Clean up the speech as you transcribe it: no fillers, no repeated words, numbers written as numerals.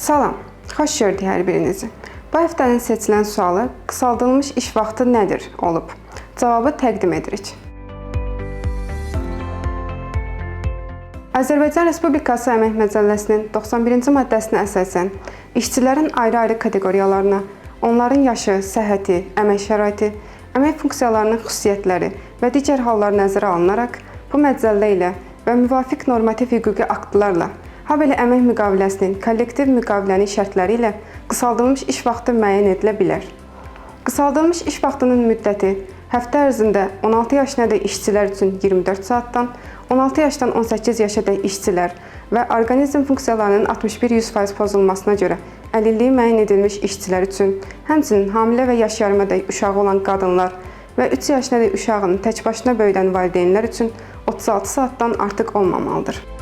Salam, xoş gördük hər birinizi. Bu həftənin seçilən sualı qısaldılmış iş vaxtı nədir olub? Cavabı təqdim edirik. Azərbaycan Respublikası Əmək Məcəlləsinin 91-ci maddəsinə əsasən işçilərin ayrı-ayrı kateqoriyalarına, onların yaşı, səhhəti, əmək şəraiti, əmək funksiyalarının xüsusiyyətləri və digər hallar nəzərə alınaraq bu məcəllə ilə və müvafiq normativ hüquqi aktlarla, habelə əmək müqaviləsinin kollektiv müqavilənin şərtləri ilə qısaldılmış iş vaxtı müəyyən edilə bilər. Qısaldılmış iş vaxtının müddəti həftə ərzində 16 yaşınadək işçilər üçün 24 saatdan, 16 yaşdan 18 yaşadək işçilər və orqanizm funksiyalarının 61% pozulmasına görə əlilliyi müəyyən edilmiş işçilər üçün, həmçinin hamilə və yaş yarımadək uşağı olan qadınlar və 3 yaşınadək uşağını tək başına böyüdən valideynlər üçün 36 saatdan artıq olmamalıdır.